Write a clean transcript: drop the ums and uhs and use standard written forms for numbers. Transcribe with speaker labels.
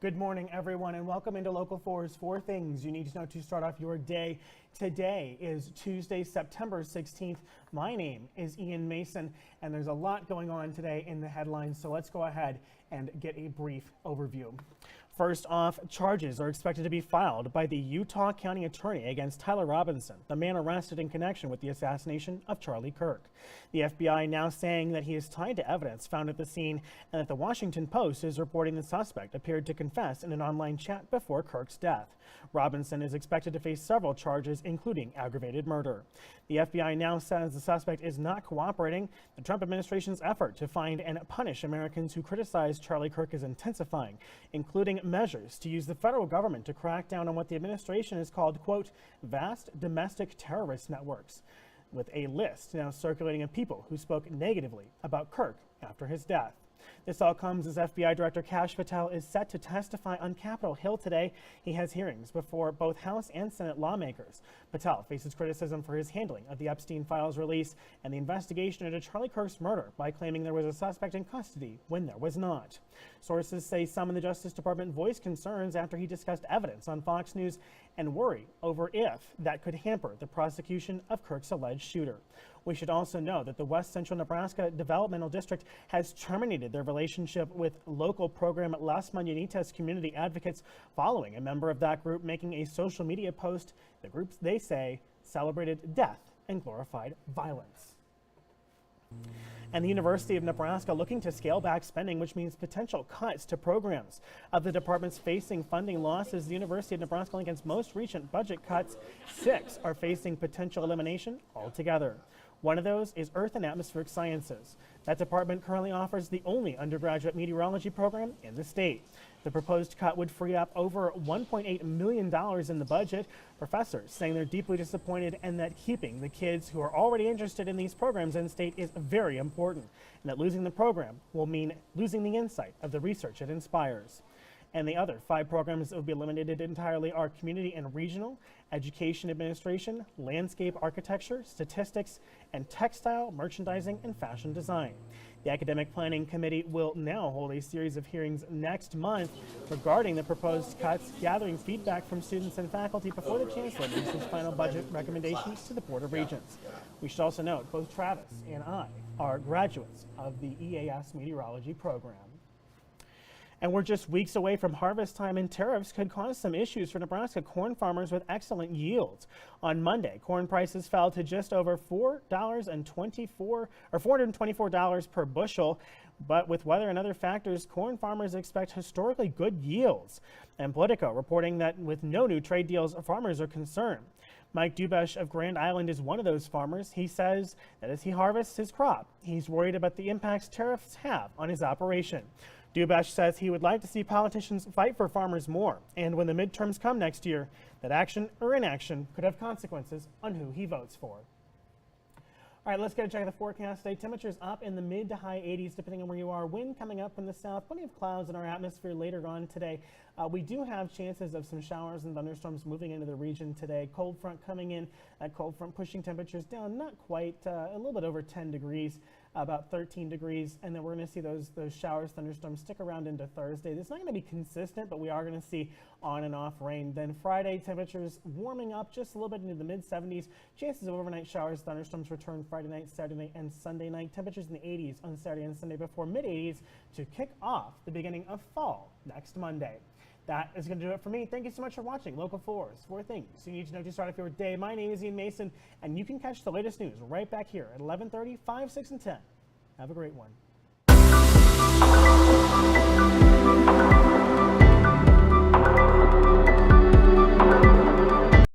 Speaker 1: Good morning, everyone, and welcome into Local 4's 4 Things You Need to Know to start off your day. Today is Tuesday, September 16th. My name is Ian Mason, and there's a lot going on today in the headlines, so let's go ahead and get a brief overview. First off, charges are expected to be filed by the Utah County Attorney against Tyler Robinson, the man arrested in connection with the assassination of Charlie Kirk. The FBI now saying that he is tied to evidence found at the scene and that the Washington Post is reporting the suspect appeared to confess in an online chat before Kirk's death. Robinson is expected to face several charges, including aggravated murder. The FBI now says the suspect is not cooperating. The Trump administration's effort to find and punish Americans who criticize Charlie Kirk is intensifying, including measures to use the federal government to crack down on what the administration has called, quote, vast domestic terrorist networks, with a list now circulating of people who spoke negatively about Kirk after his death. This all comes as FBI Director Kash Patel is set to testify on Capitol Hill today. He has hearings before both House and Senate lawmakers. Patel faces criticism for his handling of the Epstein files release and the investigation into Charlie Kirk's murder by claiming there was a suspect in custody when there was not. Sources say some in the Justice Department voiced concerns after he discussed evidence on Fox News and worry over if that could hamper the prosecution of Kirk's alleged shooter. We should also know that the West Central Nebraska Developmental District has terminated their relationship with local program Las Mañanitas Community Advocates following a member of that group making a social media post. The group, they say, celebrated death and glorified violence. And the University of Nebraska looking to scale back spending, which means potential cuts to programs. Of the departments facing funding losses, the University of Nebraska against most recent budget cuts, 6 are facing potential elimination altogether. One of those is Earth and Atmospheric Sciences. That department currently offers the only undergraduate meteorology program in the state. The proposed cut would free up over $1.8 million in the budget. Professors saying they're deeply disappointed and that keeping the kids who are already interested in these programs in state is very important, and that losing the program will mean losing the insight of the research it inspires. And the other 5 programs that would be eliminated entirely are Community and Regional, Education Administration, Landscape Architecture, Statistics, and Textile, Merchandising, and Fashion Design. The Academic Planning Committee will now hold a series of hearings next month regarding the proposed cuts, gathering feedback from students and faculty before the Chancellor makes his final budget recommendations to the Board of Regents. We should also note both Travis and I are graduates of the EAS Meteorology program. And we're just weeks away from harvest time, and tariffs could cause some issues for Nebraska corn farmers with excellent yields. On Monday, corn prices fell to just over $424 per bushel. But with weather and other factors, corn farmers expect historically good yields. And Politico reporting that with no new trade deals, farmers are concerned. Mike Dubesh of Grand Island is one of those farmers. He says that as he harvests his crop, he's worried about the impacts tariffs have on his operation. Dubesh says he would like to see politicians fight for farmers more, and when the midterms come next year, that action or inaction could have consequences on who he votes for. All right, let's get a check of the forecast today. Temperatures up in the mid to high 80s, depending on where you are. Wind coming up from the south. Plenty of clouds in our atmosphere later on today. We do have chances of some showers and thunderstorms moving into the region today. Cold front coming in. That cold front pushing temperatures down, not quite, a little bit over 10 degrees. About 13 degrees, and then we're going to see those showers, thunderstorms stick around into Thursday. It's not going to be consistent, but we are going to see on and off rain. Then Friday, temperatures warming up just a little bit into the mid-70s. Chances of overnight showers, thunderstorms return Friday night, Saturday night, and Sunday night. Temperatures in the 80s on Saturday and Sunday before mid-80s to kick off the beginning of fall next Monday. That is going to do it for me. Thank you so much for watching Local 4's 4 Things You Need to Know to start off your day. My name is Ian Mason, and you can catch the latest news right back here at 11:30, 5, 6, and 10. Have a great one.